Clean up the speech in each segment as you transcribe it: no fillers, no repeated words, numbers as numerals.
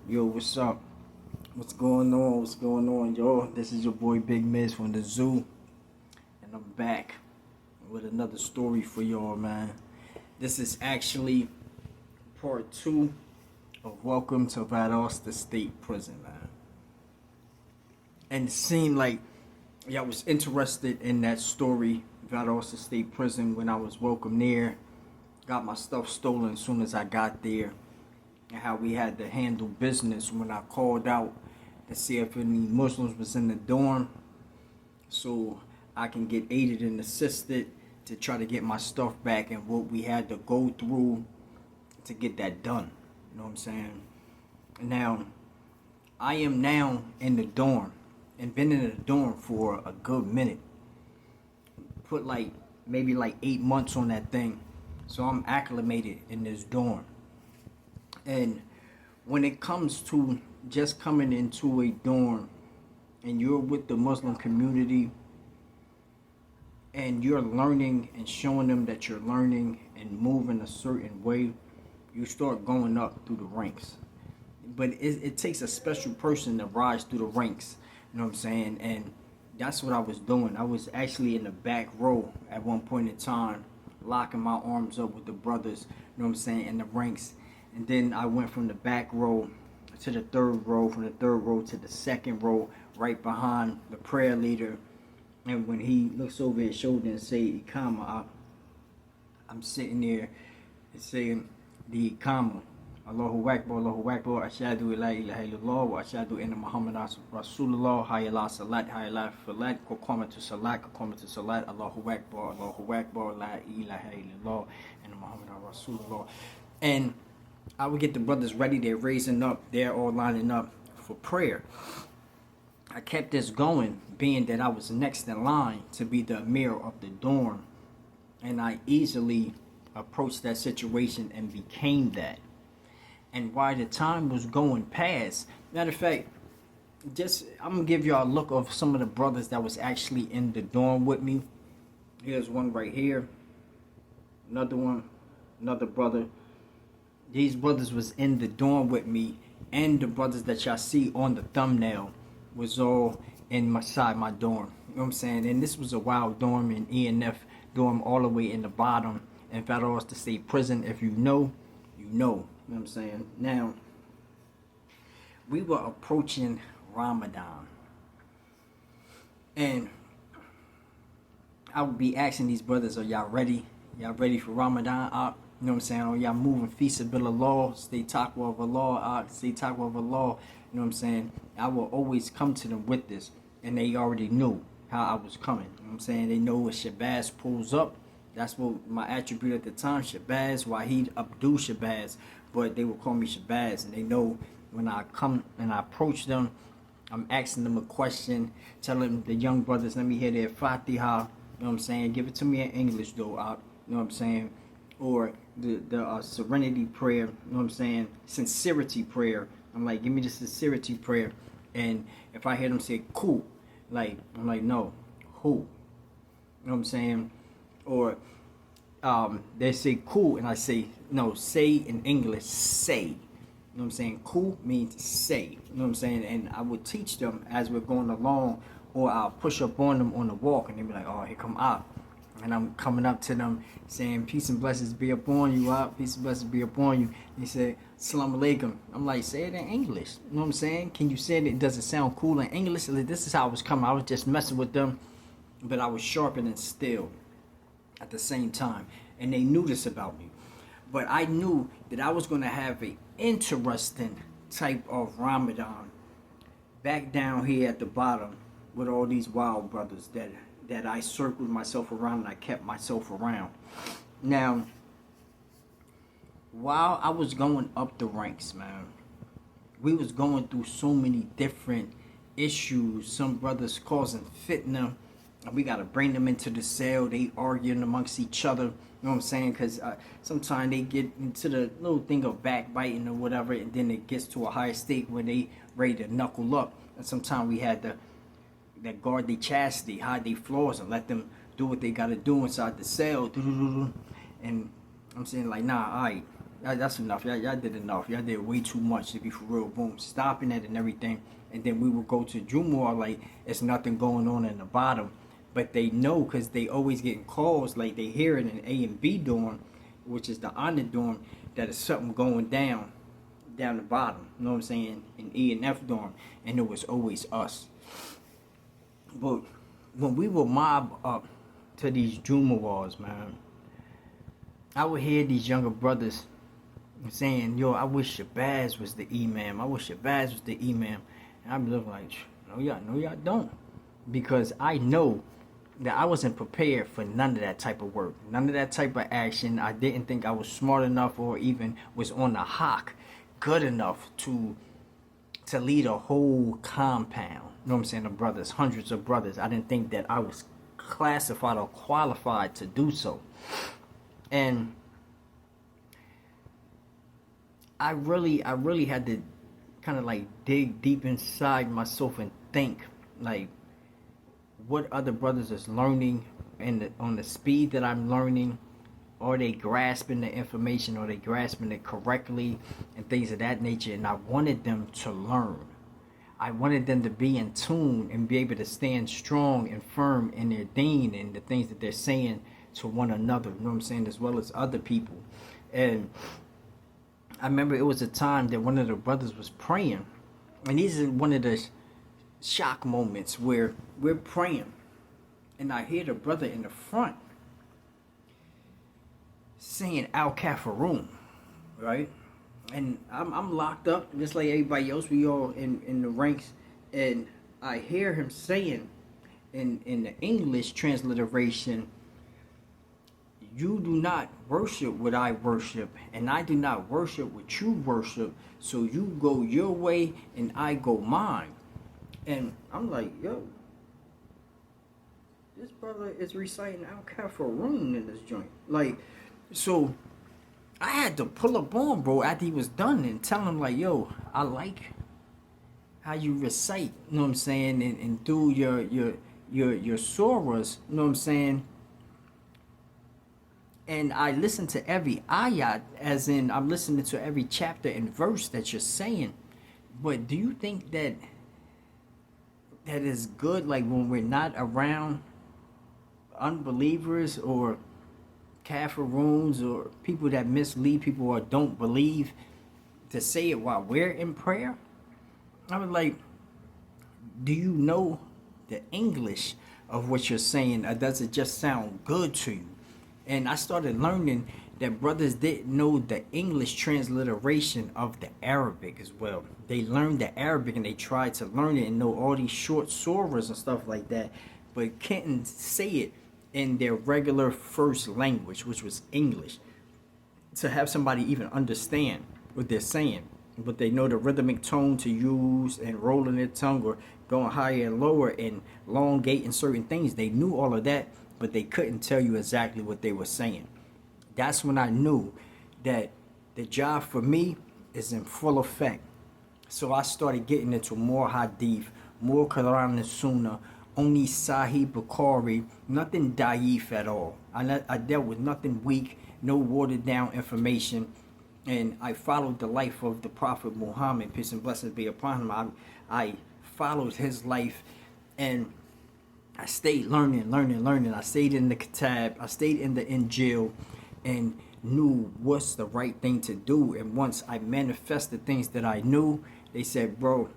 Yo, what's up? What's going on? What's going on, yo? This is your boy Big Miz from the zoo, and I'm back with another story for y'all, man. This is actually part two of Welcome to VALDOSTA State Prison, man. And it seemed like y'all was interested in that story, VALDOSTA State Prison, when I was welcomed there. Got my stuff stolen as soon as I got there. And how we had to handle business when I called out to see if any Muslims was in the dorm, so I can get aided and assisted to try to get my stuff back, and what we had to go through to get that done. You know what I'm saying? Now, I am now in the dorm and been in the dorm for a good minute. Put maybe 8 months on that thing. So I'm acclimated in this dorm. And when it comes to just coming into a dorm and you're with the Muslim community and you're learning and showing them that you're learning and moving a certain way, you start going up through the ranks. But it takes a special person to rise through the ranks, you know what I'm saying? And that's what I was doing. I was actually in the back row at one point in time, locking my arms up with the brothers, you know what I'm saying, in the ranks. And then I went from the back row to the third row, from the third row to the second row, right behind the prayer leader. And when he looks over his shoulder and say Ikama, I'm sitting there and saying the Ikama. Allahu Akbar, Allahu Akbar, Ashadu ila ilaha illallah, wa ashadu inna Muhammad Rasulullah, hayya la salat, hayya la falat, kokoma to salat, Allahu Akbar, la ilaha illallah, inna Muhammad Rasulullah. And I would get the brothers ready, they're raising up, they're all lining up for prayer. I kept this going, being that I was next in line to be the emir of the dorm. And I easily approached that situation and became that. And while the time was going past, matter of fact, I'm going to give y'all a look of some of the brothers that was actually in the dorm with me. Here's one right here. Another one, another brother. These brothers was in the dorm with me, and the brothers that y'all see on the thumbnail was all inside my dorm. You know what I'm saying? And this was a wild dorm, in ENF dorm, all the way in the bottom in VALDOSTA State Prison. If you know, you know. You know what I'm saying? Now, we were approaching Ramadan, and I would be asking these brothers, are y'all ready? Y'all ready for Ramadan? You know what I'm saying? Or y'all moving Fi-sabilillah, stay taqwa of Allah, stay taqwa of Allah. You know what I'm saying? I will always come to them with this, and they already knew how I was coming. You know what I'm saying? They know when Shabazz pulls up. That's what my attribute at the time, Shabazz, Wahid Abdul Shabazz, but they would call me Shabazz, and they know when I come and I approach them, I'm asking them a question, telling the young brothers, let me hear their Fatiha, you know what I'm saying? Give it to me in English though, you know what I'm saying? Or the serenity prayer, you know what I'm saying? Sincerity prayer. I'm like, give me the sincerity prayer. And if I hear them say, cool, I'm like, no, who? You know what I'm saying? Or they say cool, and I say, no, say in English, say. You know what I'm saying? Cool means say. You know what I'm saying? And I would teach them as we're going along, or I'll push up on them on the walk, and they'll be like, oh, here come Op. And I'm coming up to them saying, peace and blessings be upon you, Op. Peace and blessings be upon you. And he said, Assalamu alaikum. I'm like, say it in English. You know what I'm saying? Can you say it? Does it sound cool in English? This is how I was coming. I was just messing with them, but I was sharpened and still at the same time, and they knew this about me. But I knew that I was going to have a interesting type of Ramadan back down here at the bottom with all these wild brothers that I circled myself around and I kept myself around. Now, while I was going up the ranks, man, we was going through so many different issues. Some brothers causing fitna, and we got to bring them into the cell. They arguing amongst each other. You know what I'm saying? Because sometimes they get into the little thing of backbiting or whatever, and then it gets to a higher state where they ready to knuckle up. And sometimes we had to that guard their chastity, hide their flaws, and let them do what they got to do inside the cell. And I'm saying, like, nah, all right, That's enough. Y'all did enough. Y'all did way too much to be for real. Boom, stopping it and everything. And then we would go to Jumor like it's nothing going on in the bottom. But they know because they always getting calls, like they hear it in A and B dorm, which is the honor dorm, that is something going down the bottom. You know what I'm saying? In E and F dorm. And it was always us. But when we would mob up to these Juma walls, man, I would hear these younger brothers saying, yo, I wish Shabazz was the imam. I wish Shabazz was the imam. And I'd be looking like, no, y'all don't. Because I know that I wasn't prepared for none of that type of work. None of that type of action. I didn't think I was smart enough or even was on the hawk good enough to lead a whole compound. You know what I'm saying? Of brothers, hundreds of brothers. I didn't think that I was classified or qualified to do so. And I really had to kind of like dig deep inside myself and think like what other brothers is learning and on the speed that I'm learning. Are they grasping the information? Are they grasping it correctly? And things of that nature. And I wanted them to learn. I wanted them to be in tune and be able to stand strong and firm in their deen and the things that they're saying to one another. You know what I'm saying? As well as other people. And I remember it was a time that one of the brothers was praying. And these are one of the shock moments where we're praying. And I hear the brother in the front saying Al-Kafaroon, right? And I'm locked up just like everybody else. We all in the ranks. And I hear him saying in the English transliteration, you do not worship what I worship, and I do not worship what you worship. So you go your way and I go mine. And I'm like, yo, this brother is reciting Al-Kafaroon in this joint. Like, so I had to pull up on bro after he was done and tell him like, yo, I like how you recite, you know what I'm saying, and do your surahs, you know what I'm saying. And I listen to every ayat, as in I'm listening to every chapter and verse that you're saying. But do you think that is good, like when we're not around unbelievers or kafiroons or people that mislead people or don't believe, to say it while we're in prayer? I was like, do you know the English of what you're saying, or does it just sound good to you? And I started learning that brothers didn't know the English transliteration of the Arabic as well. They learned the Arabic and they tried to learn it and know all these short surahs and stuff like that, but couldn't say it in their regular first language, which was English, to have somebody even understand what they're saying. But they know the rhythmic tone to use and rolling their tongue or going higher and lower and elongating certain things. They knew all of that, but they couldn't tell you exactly what they were saying. That's when I knew that the job for me is in full effect. So I started getting into more hadith, more Quran and Sunnah, only Sahih Bukhari, nothing daif at all. I dealt with nothing weak, no watered down information. And I followed the life of the Prophet Muhammad, peace and blessings be upon him. I followed his life, and I stayed learning. I stayed in the Kitab, I stayed in the Injil, and knew what's the right thing to do. And once I manifested things that I knew, they said, bro,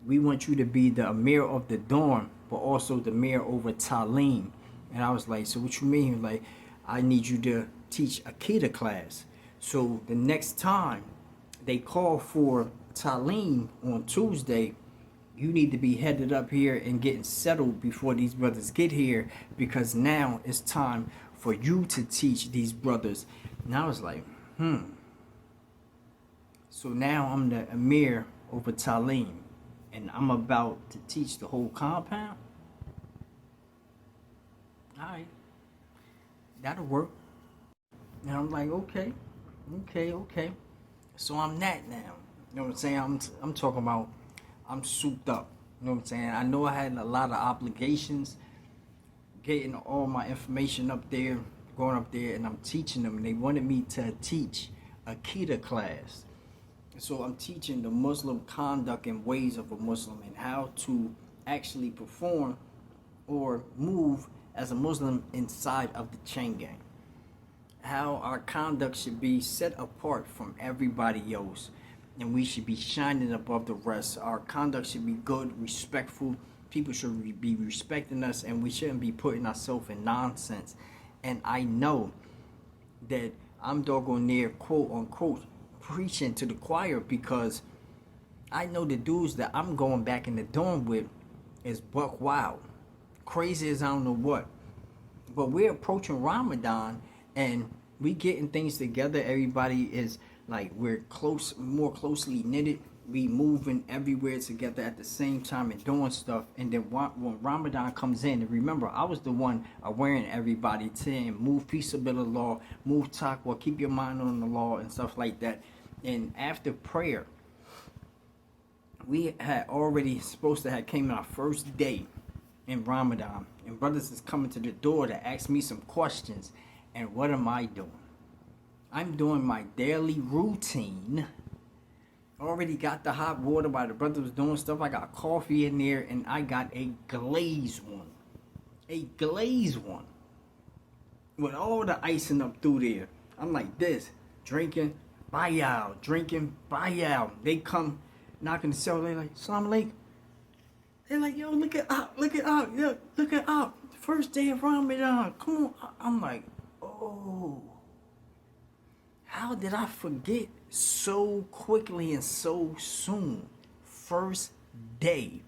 we want you to be the Amir of the dorm, but also the Amir over Talim. And I was like, so what you mean? Like, I need you to teach Akida class. So the next time they call for Talim on Tuesday, you need to be headed up here and getting settled before these brothers get here, because now it's time for you to teach these brothers. And I was like, So now I'm the Amir over Talim, and I'm about to teach the whole compound? Alright, that'll work. And I'm like, okay. So I'm that now. You know what I'm saying? I'm talking about I'm souped up. You know what I'm saying? I know I had a lot of obligations getting all my information up there, going up there, and I'm teaching them. And they wanted me to teach Akida class. So I'm teaching the Muslim conduct and ways of a Muslim and how to actually perform or move as a Muslim inside of the chain gang. How our conduct should be set apart from everybody else, and we should be shining above the rest. Our conduct should be good, respectful. People should be respecting us, and we shouldn't be putting ourselves in nonsense. And I know that I'm doggone near, quote unquote, preaching to the choir, because I know the dudes that I'm going back in the dorm with is buck wild, crazy as I don't know what. But we're approaching Ramadan, and we getting things together. Everybody is like, we're close, more closely knitted. We moving everywhere together at the same time and doing stuff. And then when Ramadan comes in, and remember, I was the one wearing everybody saying, move peaceability, move taqwa, keep your mind on the law and stuff like that. And after prayer, we had already supposed to have came in our first day in Ramadan, and brothers is coming to the door to ask me some questions. And what am I doing? I'm doing my daily routine. Already got the hot water while the brother was doing stuff. I got coffee in there, and I got a glazed one. A glazed one. With all the icing up through there. I'm like this, drinking, bye out, drinking, bye out. They come knocking the cell, they like, Assalamu alaikum. They're like, yo, look at up, yo, look at up. First day of Ramadan, come on. I'm like, oh. How did I forget so quickly and so soon? First day.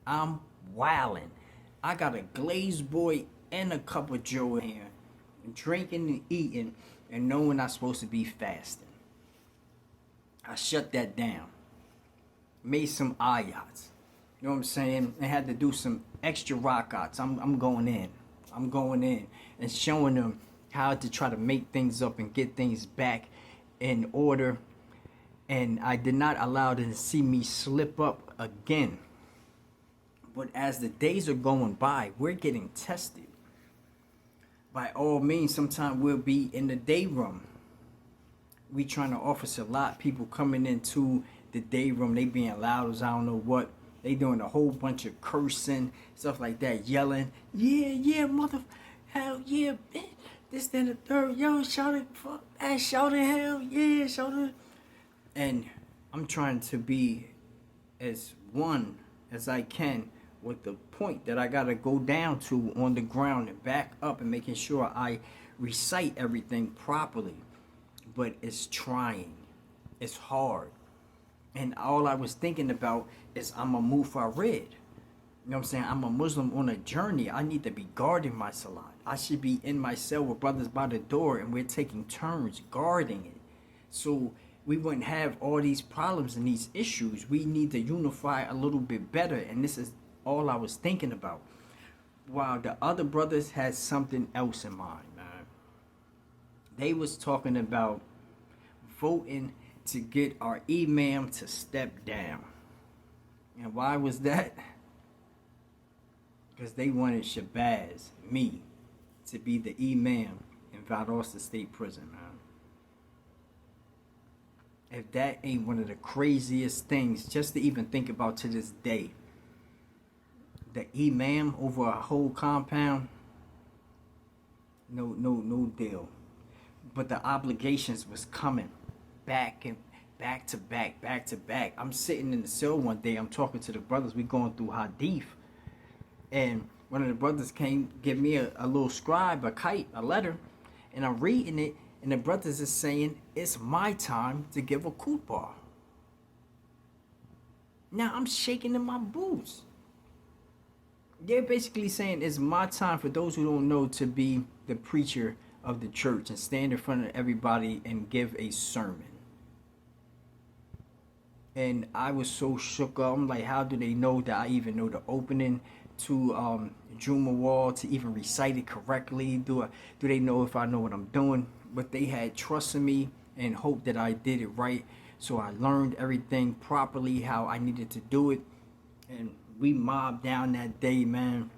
I'm wildin'. I got a glazed boy and a cup of Joe in here. Drinking and eating and knowing I'm supposed to be fasting. I shut that down. Made some ayats. You know what I'm saying? I had to do some extra rakats. I'm going in. I'm going in and showing them how to try to make things up and get things back in order. And I did not allow them to see me slip up again. But as the days are going by, we're getting tested. By all means, sometimes we'll be in the day room. We trying to offer salat. People coming into the day room, they being loud as I don't know what. They doing a whole bunch of cursing, stuff like that, yelling. Yeah, mother, hell yeah, bitch. This, then the third, yo, shout it, fuck that, shout it, hell yeah, shout it. And I'm trying to be as one as I can with the point that I gotta go down to on the ground and back up and making sure I recite everything properly. But it's trying, it's hard. And all I was thinking about is I'm a mufarid. You know what I'm saying? I'm a Muslim on a journey. I need to be guarding my salat. I should be in my cell with brothers by the door, and we're taking turns guarding it. So we wouldn't have all these problems and these issues. We need to unify a little bit better. And this is all I was thinking about. While the other brothers had something else in mind, man. They was talking about voting to get our imam to step down. And why was that? Because they wanted Shabazz, me, to be the imam in VALDOSTA State Prison, man. If that ain't one of the craziest things just to even think about to this day. The imam over a whole compound, no deal. But the obligations was coming back to back. I'm sitting in the cell one day, I'm talking to the brothers, we going through hadith. And one of the brothers came, give me a little scribe, a kite, a letter, and I'm reading it, and the brothers is saying, it's my time to give a khutbah. Now I'm shaking in my boots. They're basically saying it's my time, for those who don't know, to be the preacher of the church and stand in front of everybody and give a sermon. And I was so shook up. I'm like, how do they know that I even know the opening to Juma Wall, to even recite it correctly? Do they know if I know what I'm doing? But they had trust in me and hope that I did it right. So I learned everything properly, how I needed to do it. And we mobbed down that day, man.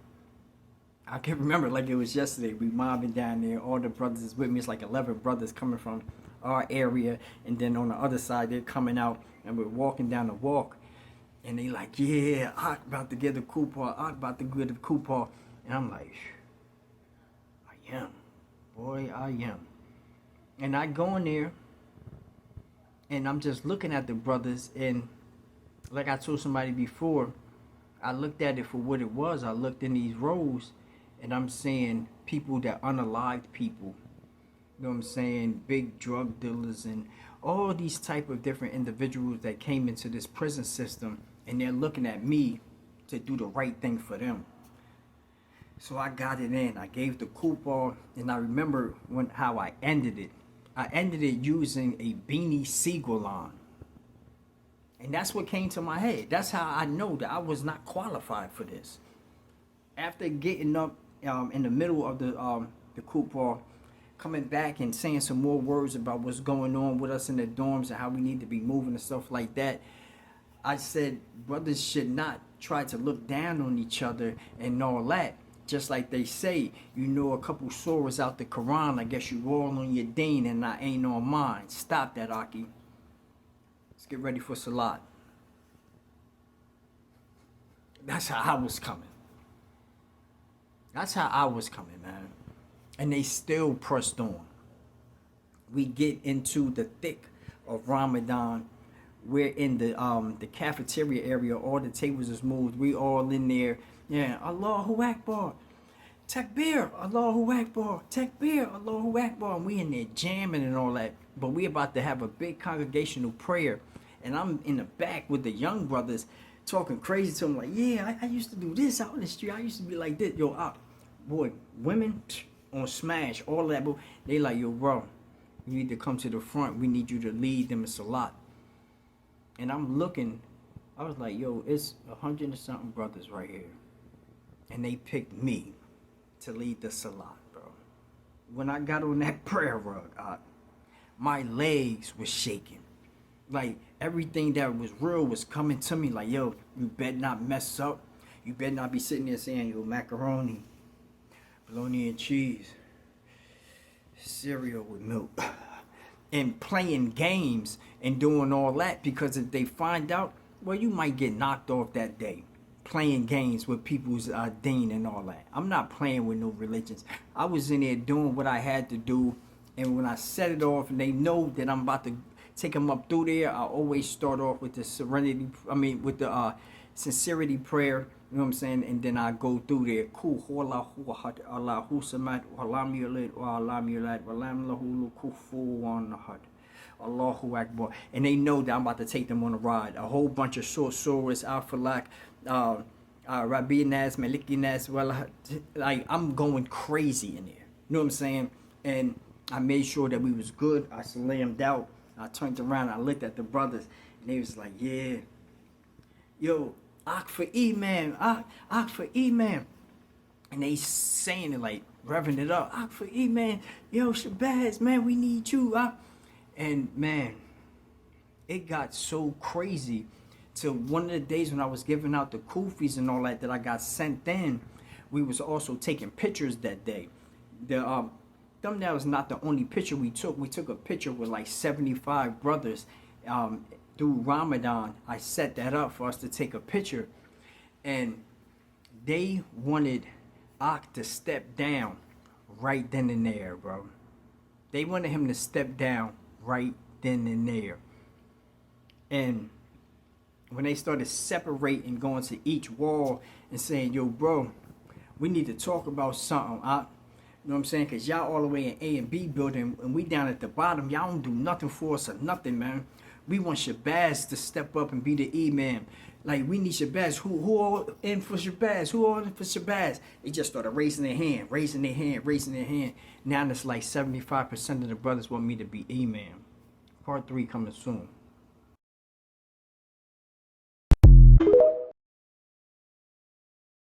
I can remember like it was yesterday. We mobbing down there. All the brothers is with me. It's like 11 brothers coming from our area, and then on the other side they're coming out, and we're walking down the walk, and they like, yeah, I'm about to get the coupon, I'm about to get the coupon, and I'm like, I am, boy, I am. And I go in there, and I'm just looking at the brothers, and like I told somebody before, I looked at it for what it was. I looked in these rows, and I'm saying people that unalived people. You know what I'm saying? Big drug dealers and all these type of different individuals that came into this prison system, and they're looking at me to do the right thing for them. So I got it in. I gave the coupon, and I remember how I ended it. I ended it using a Beanie Siegel line. And that's what came to my head. That's how I know that I was not qualified for this. After getting up in the middle of the coupon, coming back and saying some more words about what's going on with us in the dorms and how we need to be moving and stuff like that, I said brothers should not try to look down on each other and all that. Just like they say, you know a couple surahs out the Quran, I guess you all on your deen and I ain't on mine. Stop that, Aki. Let's get ready for Salat. That's how I was coming. That's how I was coming, man. And they still pressed on. We get into the thick of Ramadan. We're in the cafeteria area. All the tables is moved. We all in there. Yeah, Allahu Akbar. Takbir, Allahu Akbar. Takbir, Allahu Akbar. And we in there jamming and all that. But we about to have a big congregational prayer. And I'm in the back with the young brothers talking crazy to them. Like, yeah, I used to do this out in the street. I used to be like this. Yo, boy, women on smash, all that. But they like, yo, bro, you need to come to the front. We need you to lead them in Salat. And I'm looking. I was like, yo, it's 100 and something brothers right here. And they picked me to lead the Salat, bro. When I got on that prayer rug, my legs were shaking. Like, everything that was real was coming to me. Like, yo, you better not mess up. You better not be sitting there saying, yo, macaroni, bologna and cheese, cereal with milk, and playing games and doing all that. Because if they find out, well, you might get knocked off that day. Playing games with people's deen and all that. I'm not playing with no religions. I was in there doing what I had to do, and when I set it off, and they know that I'm about to take them up through there, I always start off with the sincerity prayer. You know what I'm saying? And then I go through there. Allahu Akbar. And they know that I'm about to take them on a ride. A whole bunch of short surahs, Al-Falaq, Rabbi Nas, Maliki Nas, like, I'm going crazy in there. You know what I'm saying? And I made sure that we was good. I slammed out. I turned around. I looked at the brothers, and they was like, yeah. Yo, Ak for Imam. Ak for Imam. And they saying it like, revving it up. Ak for Imam. Yo, Shabazz, man, we need you. And man, it got so crazy till one of the days when I was giving out the kufis and all that I got sent in, we was also taking pictures that day. The thumbnail is not the only picture we took. We took a picture with like 75 brothers through Ramadan. I set that up for us to take a picture. And they wanted Ak to step down right then and there, bro. They wanted him to step down right then and there. And when they started separating, going to each wall and saying, yo, bro, we need to talk about something. You know what I'm saying? Because y'all all the way in A and B building, and we down at the bottom. Y'all don't do nothing for us or nothing, man. We want Shabazz to step up and be the imam. Like, we need Shabazz. Who all in for Shabazz? Who all in for Shabazz? They just started raising their hand, raising their hand, raising their hand. Now it's like 75% of the brothers want me to be imam. Part 3 coming soon.